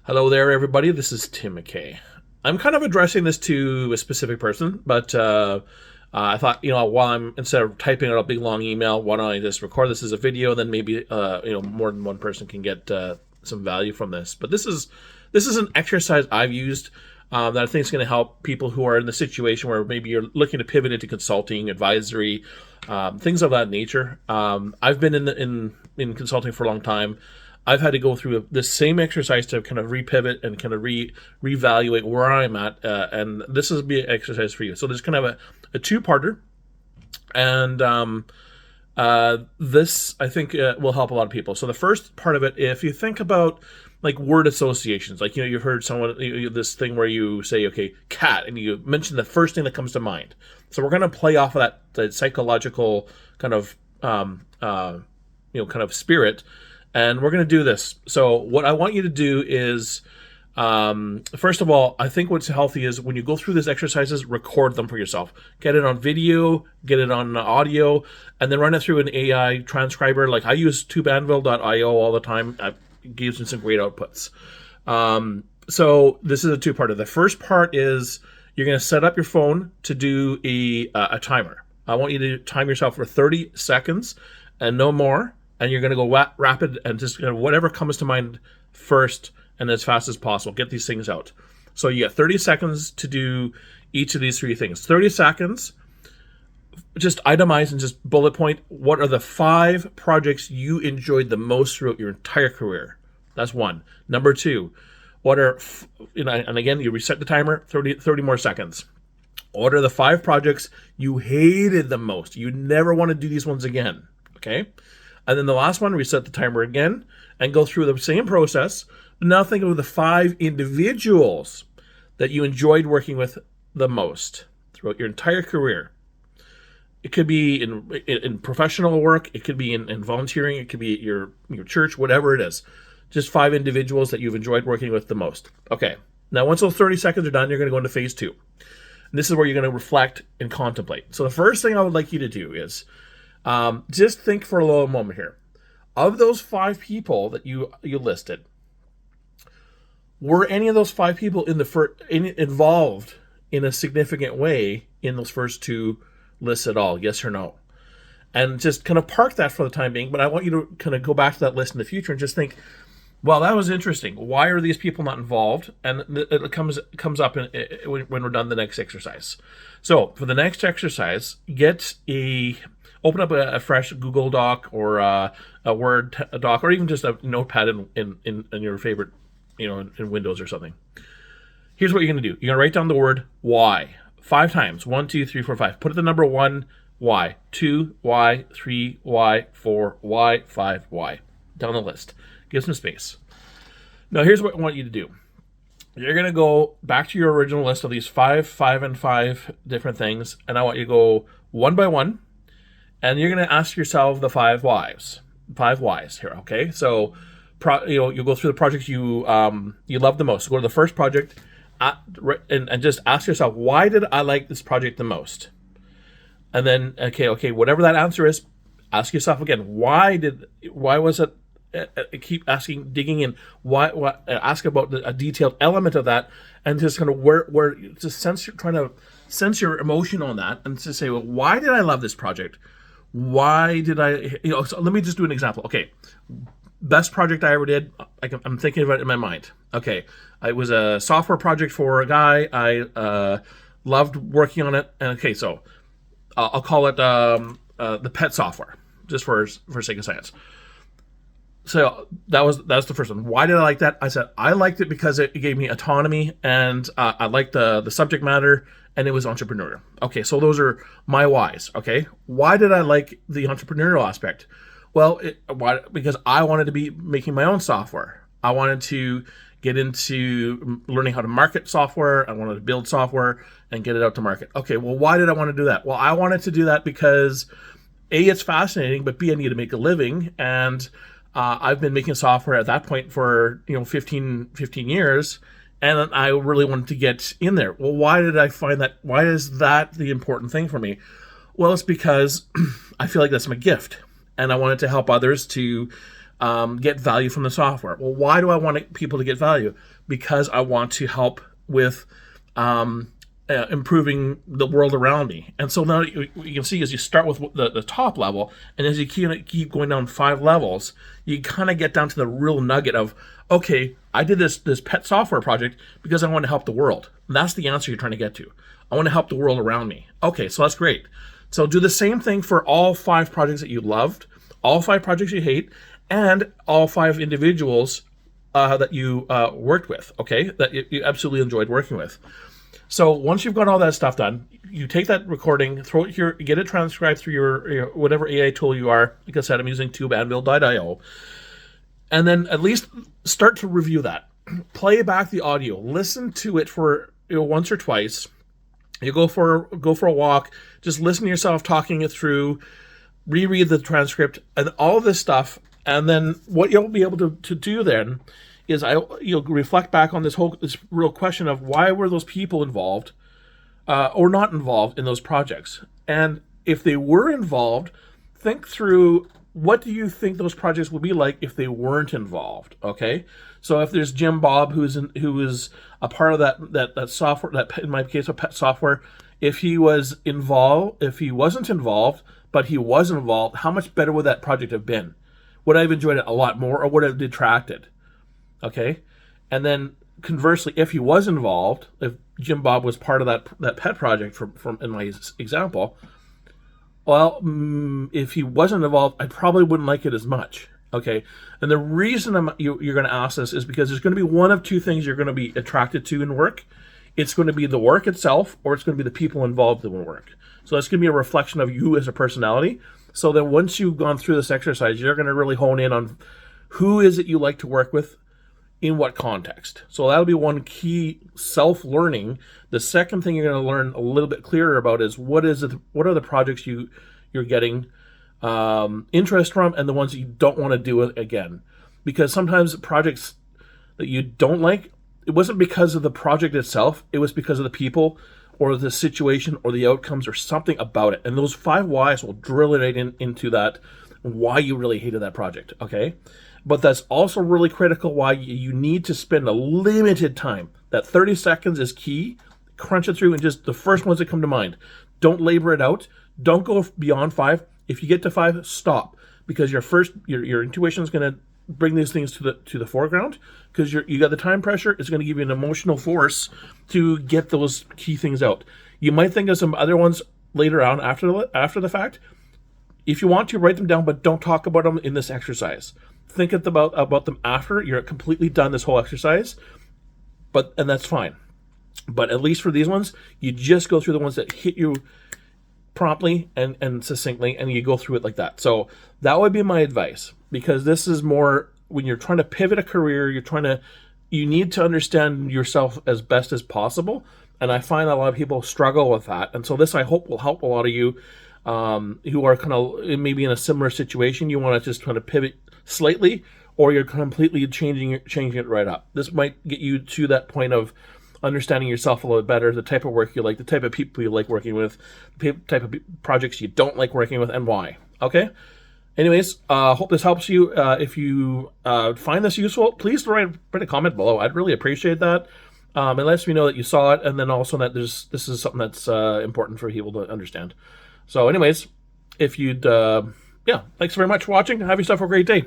Hello there, everybody. This is Tim McKay. I'm kind of addressing this to a specific person, but I thought, while I'm instead of typing out a big long email, why don't I just record this as a video, and then maybe more than one person can get some value from this. But this is an exercise I've used that I think is going to help people who are in the situation where maybe you're looking to pivot into consulting, advisory, things of that nature. I've been in consulting for a long time. I've had to go through this same exercise to kind of repivot and kind of reevaluate where I'm at, and this will be an exercise for you. So there's kind of a two-parter, and this I think will help a lot of people. So the first part of it, if you think about like word associations, like you've heard someone this thing where you say, okay, cat, and you mention the first thing that comes to mind. So we're going to play off of that psychological kind of kind of spirit. And we're going to do this. So what I want you to do is, first of all, I think what's healthy is when you go through these exercises, record them for yourself. Get it on video, get it on audio, and then run it through an AI transcriber. Like I use tubeanvil.io all the time. It gives me some great outputs. So this is a two-parter. The first part is you're going to set up your phone to do a timer. I want you to time yourself for 30 seconds and no more. And you're going to go rapid and just whatever comes to mind first and as fast as possible. Get these things out. So you get 30 seconds to do each of these three things. 30 seconds, just itemize and just bullet point. What are the 5 projects you enjoyed the most throughout your entire career? That's one. Number 2, what are, and again, you reset the timer, 30 more seconds. What are the 5 projects you hated the most? You never want to do these ones again, okay? And then the last one, reset the timer again and go through the same process. But now think of the 5 individuals that you enjoyed working with the most throughout your entire career. It could be in professional work. It could be in volunteering. It could be at your church, whatever it is. Just 5 individuals that you've enjoyed working with the most. Okay. Now, once those 30 seconds are done, you're going to go into phase 2. And this is where you're going to reflect and contemplate. So the first thing I would like you to do is just think for a little moment here. Of those 5 people that you listed, were any of those 5 people involved in a significant way in those first 2 lists at all? Yes or no? And just kind of park that for the time being. But I want you to kind of go back to that list in the future and just think, well, that was interesting. Why are these people not involved? And it comes up when we're done the next exercise. So for the next exercise, open up a fresh Google Doc or a Word doc, or even just a notepad in your favorite, in Windows or something. Here's what you're going to do. You're going to write down the word why 5 times. 1, 2, 3, 4, 5. Put it the number 1, why. 2, why. 3, why. 4, why. 5, why. Down the list. Give some space. Now here's what I want you to do. You're going to go back to your original list of these 5 different things, and I want you to go one by one. And you're going to ask yourself the 5 whys. 5 whys here, okay? So, you'll go through the projects you love the most. So go to the first project and just ask yourself, why did I like this project the most? And then, okay, whatever that answer is, ask yourself again, why was it? Keep asking, digging in. Why? Ask about a detailed element of that, and just kind of where just trying to sense your emotion on that, and just say, well, why did I love this project? Why did I, so let me just do an example. Okay. Best project I ever did. I'm thinking about it in my mind. Okay. It was a software project for a guy. I loved working on it. And okay, so I'll call it the pet software, just for sake of science. So that was the first one. Why did I like that? I said, I liked it because it gave me autonomy, and I liked the subject matter, and it was entrepreneurial. Okay, so those are my whys, okay? Why did I like the entrepreneurial aspect? Well, because I wanted to be making my own software. I wanted to get into learning how to market software. I wanted to build software and get it out to market. Okay, well, why did I want to do that? Well, I wanted to do that because A, it's fascinating, but B, I need to make a living, and I've been making software at that point for 15 years, and I really wanted to get in there. Well, why did I find that? Why is that the important thing for me? Well, it's because I feel like that's my gift, and I wanted to help others to get value from the software. Well, why do I want people to get value? Because I want to help with improving the world around me. And so now you can see as you start with the top level, and as you keep going down 5 levels, you kind of get down to the real nugget of, okay, I did this pet software project because I want to help the world. And that's the answer you're trying to get to. I want to help the world around me. Okay, so that's great. So do the same thing for all 5 projects that you loved, all 5 projects you hate, and all 5 individuals that you worked with, okay, that you absolutely enjoyed working with. So once you've got all that stuff done, you take that recording, throw it here, get it transcribed through your whatever AI tool you are. Like I said, I'm using TubeAnvil.io. And then at least start to review that. Play back the audio. Listen to it for once or twice. You go for a walk. Just listen to yourself talking it through. Reread the transcript and all this stuff. And then what you'll be able to do then is you'll reflect back on this real question of why were those people involved or not involved in those projects. And if they were involved, think through what do you think those projects would be like if they weren't involved, okay? So if there's Jim Bob who is a part of that software, that in my case, a pet software, if he was involved, if he wasn't involved, but he was involved, how much better would that project have been? Would I have enjoyed it a lot more or would I have detracted? Okay, and then conversely, if he was involved, if Jim Bob was part of that pet project from in my example, well, if he wasn't involved, I probably wouldn't like it as much. Okay, and the reason you're going to ask this is because there's going to be one of 2 things you're going to be attracted to in work. It's going to be the work itself, or it's going to be the people involved in the work. So that's going to be a reflection of you as a personality. So then once you've gone through this exercise, you're going to really hone in on who is it you like to work with, in what context. So that'll be one key self-learning. The second thing you're going to learn a little bit clearer about is what are the projects you're getting interest from and the ones that you don't want to do it again. Because sometimes projects that you don't like, it wasn't because of the project itself, it was because of the people or the situation or the outcomes or something about it. And those 5 whys will drill it into that, why you really hated that project, okay? But that's also really critical why you need to spend a limited time. That 30 seconds is key. Crunch it through and just the first ones that come to mind. Don't labor it out. Don't go beyond 5. If you get to 5, stop. Because your intuition is going to bring these things to the foreground. Because you got the time pressure. It's going to give you an emotional force to get those key things out. You might think of some other ones later on after the fact. If you want to, write them down, but don't talk about them in this exercise. Think about them after you're completely done this whole exercise, and that's fine. But at least for these ones, you just go through the ones that hit you promptly and succinctly, and you go through it like that. So that would be my advice, because this is more when you're trying to pivot a career, you need to understand yourself as best as possible. And I find a lot of people struggle with that. And so this, I hope, will help a lot of you who are kind of maybe in a similar situation. You want to just kind of pivot slightly, or you're completely changing it right up. This might get you to that point of understanding yourself a little bit better, the type of work you like, the type of people you like working with, the type of projects you don't like working with, and why. Okay? Anyways, hope this helps you. If you find this useful, please write a comment below. I'd really appreciate that. It lets me know that you saw it, and then also that this is something that's important for people to understand. So anyways, if you'd... thanks very much for watching. Have yourself a great day.